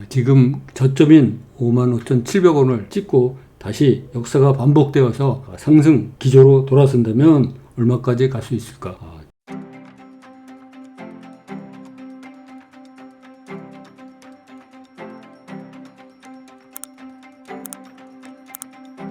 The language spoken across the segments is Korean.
지금 저점인 55,700원을 찍고 다시 역사가 반복되어서 상승 기조로 돌아선다면 얼마까지 갈 수 있을까?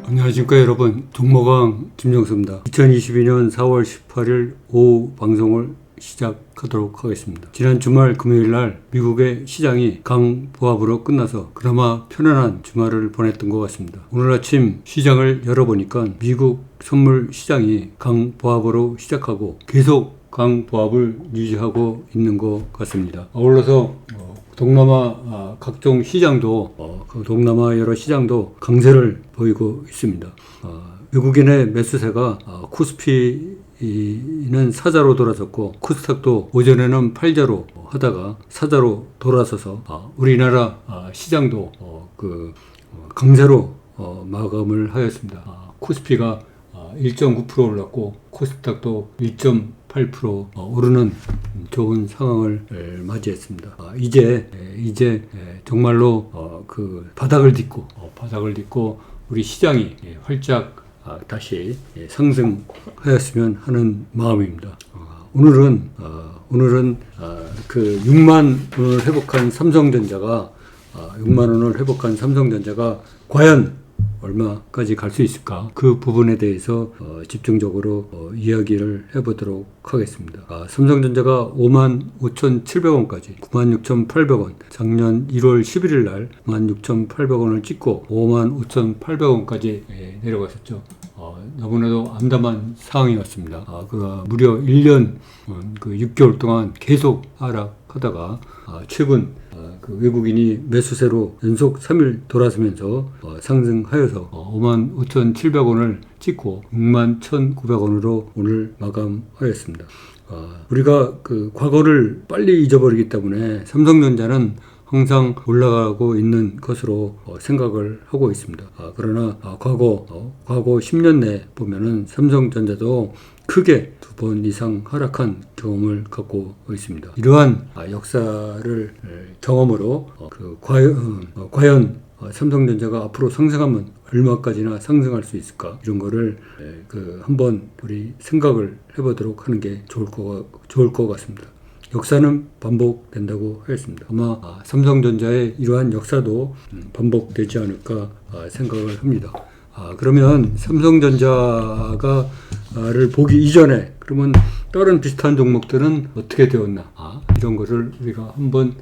안녕하십니까 여러분, 종목왕 김정수입니다. 2022년 4월 18일 오후 방송을 시작하도록 하겠습니다. 지난 주말 금요일날 미국의 시장이 강보합으로 끝나서 그나마 편안한 주말을 보냈던 것 같습니다. 오늘 아침 시장을 열어보니까 미국 선물 시장이 강보합으로 시작하고 계속 강보합을 유지하고 있는 것 같습니다. 아울러서 동남아 각종 시장도 동남아 여러 시장도 강세를 보이고 있습니다. 외국인의 매수세가 코스피는 사자로 돌아섰고 코스닥도 오전에는 팔자로 하다가 사자로 돌아서서 우리나라 시장도 강세로 마감을 하였습니다. 코스피가 1.9% 올랐고 코스닥도 1.8% 오르는 좋은 상황을 맞이했습니다. 이제 정말로 바닥을 딛고 우리 시장이 활짝 다시 상승하였으면 하는 마음입니다. 오늘은 6만 원을 회복한 삼성전자가 과연 얼마까지 갈 수 있을까? 그 부분에 대해서 집중적으로 이야기를 해보도록 하겠습니다. 삼성전자가 55,700원까지 96,800원, 작년 1월 11일 날 96,800원을 찍고 55,800원까지 내려갔었죠. 너무나도 암담한 상황이었습니다. 무려 1년 6개월 동안 계속 하락하다가 최근 외국인이 매수세로 연속 3일 돌아서면서 상승하여서 55,700원을 찍고 61,900원으로 오늘 마감하였습니다. 우리가 과거를 빨리 잊어버리기 때문에 삼성전자는 항상 올라가고 있는 것으로 생각을 하고 있습니다. 그러나 과거 10년 내 보면은 삼성전자도 크게 2번 이상 하락한 경험을 갖고 있습니다. 이러한 역사를 경험으로 과연 삼성전자가 앞으로 상승하면 얼마까지나 상승할 수 있을까? 이런 거를 한번 우리 생각을 해보도록 하는 게 좋을 것 같습니다. 역사는 반복된다고 하였습니다. 아마 삼성전자의 이러한 역사도 반복되지 않을까 생각을 합니다. 그러면 삼성전자를 보기 이전에 그러면 다른 비슷한 종목들은 어떻게 되었나? 이런 거를 우리가 한번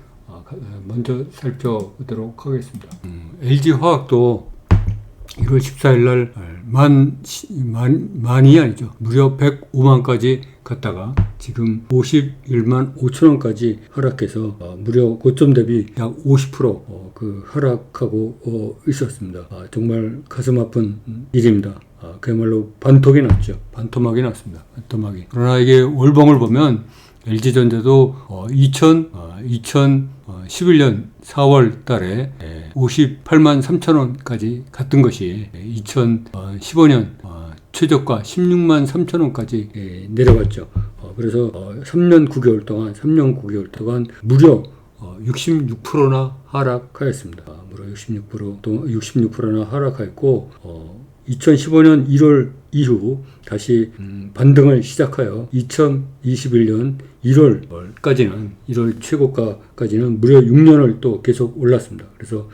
먼저 살펴보도록 하겠습니다. LG화학도 1월 14일 날 만이 아니죠. 무려 105만까지 갔다가 지금 51만 5천원까지 하락해서 무려 고점 대비 약 50% 하락하고 있었습니다. 정말 가슴 아픈 일입니다. 그야말로 반토막이 났죠. 반토막이 났습니다. 그러나 이게 월봉을 보면 LG전자도 2011년 4월 달에 58만 3천원까지 갔던 것이 2015년 최저가 16만 3천원까지 내려갔죠. 그래서 3년 9개월 동안 무려 66%나 하락하였습니다. 무려 66%나 하락하였고 2015년 1월 이후 다시 반등을 시작하여 2021년 1월 최고가까지는 무려 6년을 또 계속 올랐습니다. 그래서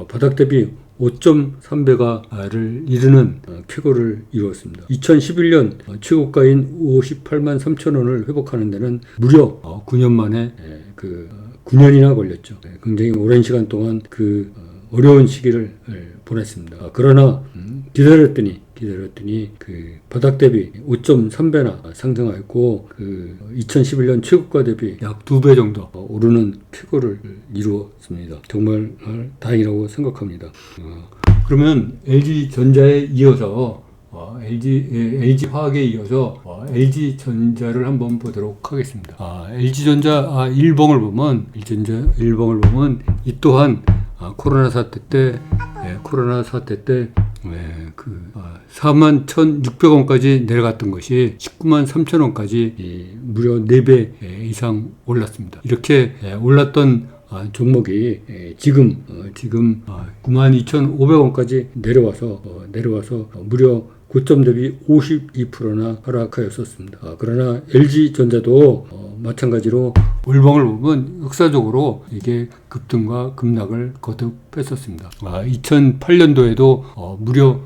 바닥 대비 5.3배가를 이르는 쾌거를 이루었습니다. 2011년 최고가인 58만 3천원을 회복하는 데는 무려 9년 만에 9년이나 걸렸죠. 굉장히 오랜 시간 동안 어려운 시기를 보냈습니다. 그러나 기다렸더니 바닥 대비 5.3배나 상승하였고 2011년 최고가 대비 약 2배 정도 오르는 쾌거를 이루었습니다. 정말 다행이라고 생각합니다. 그러면 LG전자에 이어서 LG화학에 이어서 LG전자를 한번 보도록 하겠습니다. LG전자 일봉을 보면 이 또한 코로나 사태 때 41,600원까지 내려갔던 것이 19만 3천원까지 무려 4배 이상 올랐습니다. 이렇게 올랐던 종목이 지금 92,500원까지 내려와서 무려 고점 대비 52%나 하락하였었습니다. 그러나 LG전자도 마찬가지로 월봉을 보면 역사적으로 이게 급등과 급락을 거듭했었습니다. 2008년도에도 무려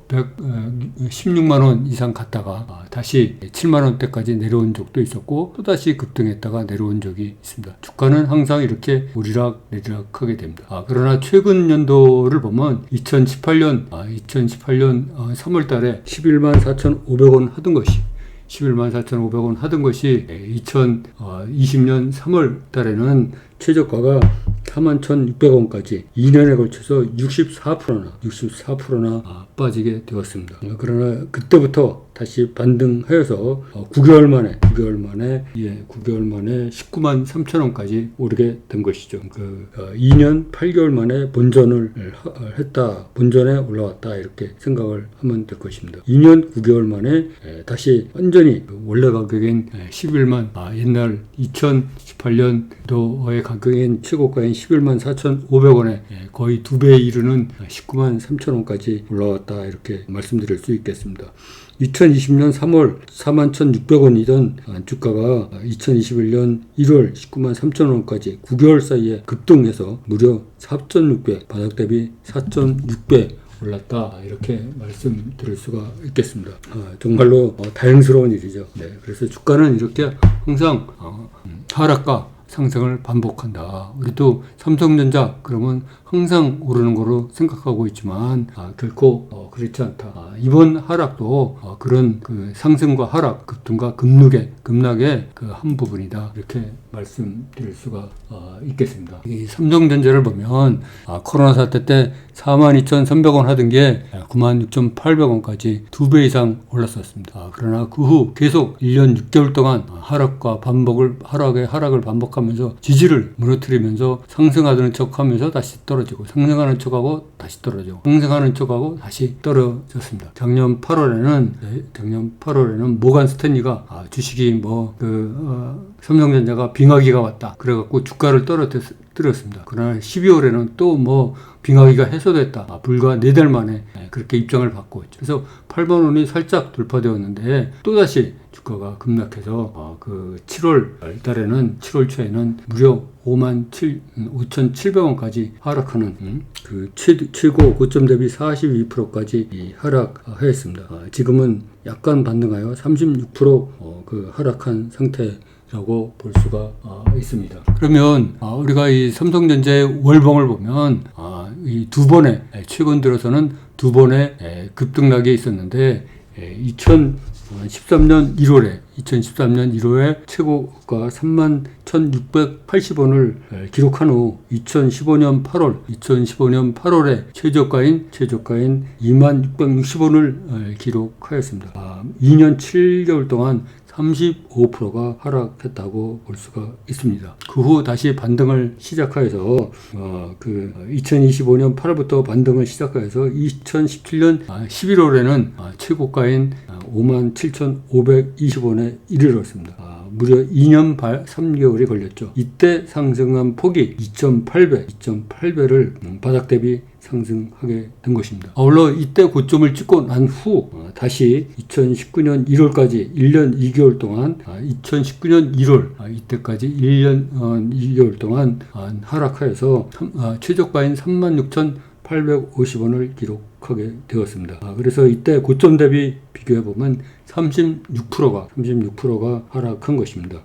116만원 이상 갔다가 다시 7만원대까지 내려온 적도 있었고 또다시 급등했다가 내려온 적이 있습니다. 주가는 항상 이렇게 오리락 내리락 하게 됩니다. 그러나 최근 연도를 보면 2018년 3월 달에 11만 4,500원 하던 것이 11만 4,500원 하던 것이 2020년 3월 달에는 최저가가 41,600원까지 2년에 걸쳐서 64%나 빠지게 되었습니다. 그러나 그때부터 다시 반등하여서 9개월 만에 19만 3천원까지 오르게 된 것이죠. 2년 8개월 만에 본전에 올라왔다 이렇게 생각을 하면 될 것입니다. 2년 9개월 만에 다시 완전히 원래 가격인 11만 옛날 2018년도의 가격인 최고가인 11만 4,500원에 거의 2배에 이르는 19만 3천원까지 올라왔다 이렇게 말씀드릴 수 있겠습니다. 2020년 3월 41,600원이던 주가가 2021년 1월 19만 3천원까지 9개월 사이에 급등해서 무려 4.6배, 바닥 대비 4.6배 올랐다 이렇게 말씀드릴 수가 있겠습니다. 정말로 다행스러운 일이죠. 그래서 주가는 이렇게 항상 하락과 상승을 반복한다. 우리도 삼성전자 그러면 항상 오르는 거로 생각하고 있지만 결코 그렇지 않다. 이번 하락도 그런 그 상승과 하락, 급등과 급락의 그 한 부분이다. 이렇게 말씀드릴 수가 있겠습니다. 이 삼성전자를 보면 코로나 사태 때 42,300원 하던 게 96,800원까지 2배 이상 올랐었습니다. 그러나 그 후 계속 1년 6개월 동안 하락을 반복하면서 지지를 무너뜨리면서 상승하는 척하면서 다시 떨어지고 상승하는 척하고 다시 떨어지고 상승하는 척하고 다시 떨어졌습니다. 작년 8월에는 모간 스탠리가 주식이 삼성전자가 빙하기가 왔다. 그래갖고 주가를 떨어뜨렸습니다. 그러나 12월에는 또 빙하기가 해소됐다. 불과 4달 만에 그렇게 입장을 바꿨죠. 그래서 8만 원이 살짝 돌파되었는데 또다시 주가가 급락해서 7월 달에는 7월 초에는 무려 5,700원까지 하락하는 그 최고 고점 대비 42%까지 하락하였습니다. 지금은 약간 반등하여 36% 하락한 상태라고 볼 수가 있습니다. 그러면 우리가 이 삼성전자의 월봉을 보면 이 두 번의 최근 들어서는 두 번의 급등락이 있었는데 2013년 1월에 최고가 31,680원을 기록한 후 2015년 8월에 최저가인 26,660원을 기록하였습니다. 2년 7개월 동안 35%가 하락했다고 볼 수가 있습니다. 그 후 다시 반등을 시작하여서 2025년 8월부터 반등을 시작하여서 2017년 11월에는 최고가인 57,520원에 이르렀습니다. 무려 2년 3개월이 걸렸죠. 이때 상승한 폭이 2.8배를 바닥 대비 상승하게 된 것입니다. 아울러 이때 고점을 찍고 난 후 다시 2019년 1월까지 1년 2개월 동안 2019년 1월 이때까지 1년 2개월 동안 하락하여서 최저가인 36,850원을 기록하게 되었습니다. 그래서 이때 고점 대비 비교해보면 36%가 하락한 것입니다.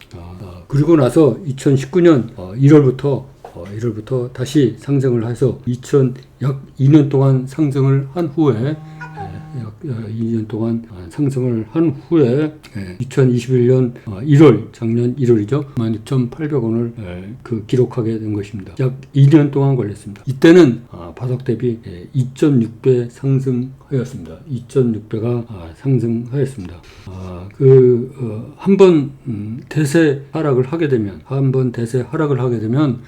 그리고 나서 2019년 1월부터 다시 상승을 해서 약 2년 동안 상승을 한 후에 2021년 1월, 작년 1월이죠. 16,800원을 기록하게 된 것입니다. 약 2년 동안 걸렸습니다. 이때는 바닥 대비 2.6배 상승하였습니다. 2.6배가 상승하였습니다. 한번 대세 하락을 하게 되면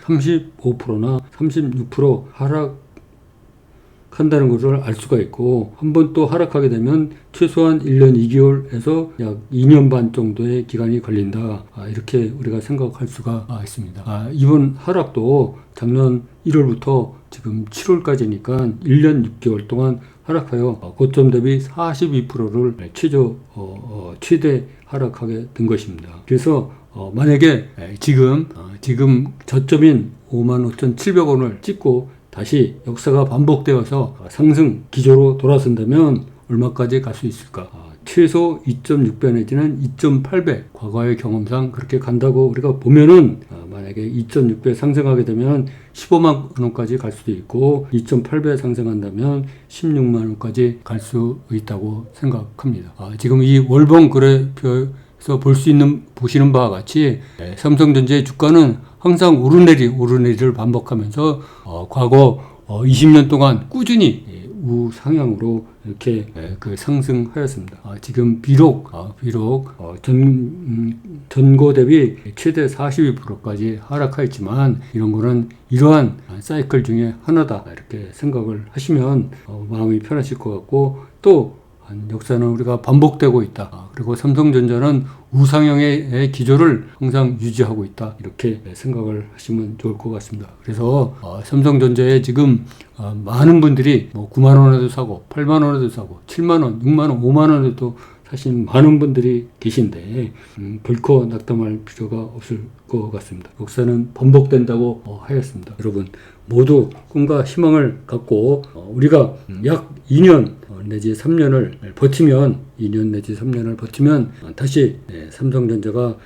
35%나 36% 하락한 한다는 것을 알 수가 있고, 한번 또 하락하게 되면 최소한 1년 2개월에서 약 2년 반 정도의 기간이 걸린다. 이렇게 우리가 생각할 수가 있습니다. 이번 하락도 작년 1월부터 지금 7월까지니까 1년 6개월 동안 하락하여 고점 대비 42%를 최대 하락하게 된 것입니다. 그래서 만약에 지금 저점인 55,700원을 찍고 다시 역사가 반복되어서 상승 기조로 돌아선다면 얼마까지 갈 수 있을까? 최소 2.6배 내지는 2.8배, 과거의 경험상 그렇게 간다고 우리가 보면은, 만약에 2.6배 상승하게 되면 15만 원까지 갈 수도 있고, 2.8배 상승한다면 16만 원까지 갈 수 있다고 생각합니다. 지금 이 월봉 그래프에서 보시는 바와 같이 삼성전자의 주가는 항상 오르내리를 반복하면서 과거 20년 동안 꾸준히 우상향으로 이렇게 상승하였습니다. 지금 비록 전고 대비 최대 42%까지 하락하였지만, 이런 거는 이러한 사이클 중에 하나다, 이렇게 생각을 하시면 마음이 편하실 것 같고, 또 역사는 우리가 반복되고 있다. 그리고 삼성전자는 우상향의 기조를 항상 유지하고 있다. 이렇게 생각을 하시면 좋을 것 같습니다. 그래서 삼성전자에 지금 많은 분들이 9만 원에도 사고 8만 원에도 사고 7만 원, 6만 원, 5만 원에도 사실 많은 분들이 계신데 결코 낙담할 필요가 없을 것 같습니다. 역사는 반복된다고 하였습니다. 여러분 모두 꿈과 희망을 갖고 우리가 약 2년 내지 3년을 버티면, 2년 내지 3년을 버티면 다시 삼성전자가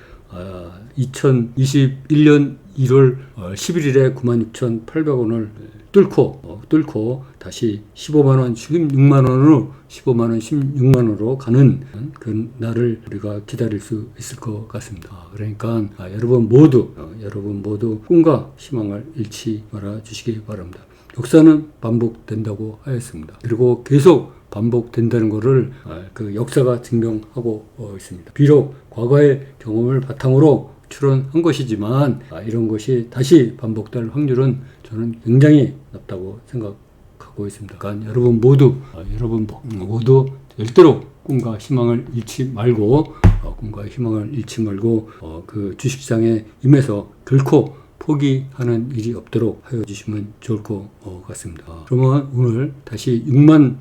2021년 1월 11일에 96,800원을 뚫고 다시 15만원, 16만원으로 가는 그 날을 우리가 기다릴 수 있을 것 같습니다. 그러니까 여러분 모두 꿈과 희망을 잃지 말아 주시기 바랍니다. 역사는 반복된다고 하였습니다. 그리고 계속 반복된다는 것을 그 역사가 증명하고 있습니다. 비록 과거의 경험을 바탕으로 출연한 것이지만 이런 것이 다시 반복될 확률은 저는 굉장히 높다고 생각하고 있습니다. 그러니까 여러분 모두 절대로 꿈과 희망을 잃지 말고 그 주식시장에 임해서 결코 포기하는 일이 없도록 하여 주시면 좋을 것 같습니다. 그러면 오늘 다시 6만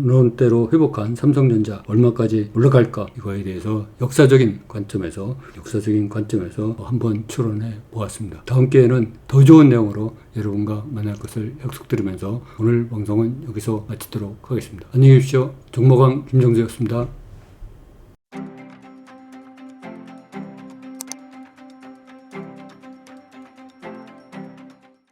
원대로 회복한 삼성전자 얼마까지 올라갈까, 이거에 대해서 역사적인 관점에서 한번 추론해 보았습니다. 다음 기회에는 더 좋은 내용으로 여러분과 만날 것을 약속드리면서 오늘 방송은 여기서 마치도록 하겠습니다. 안녕히 계십시오. 정모강 김정수였습니다.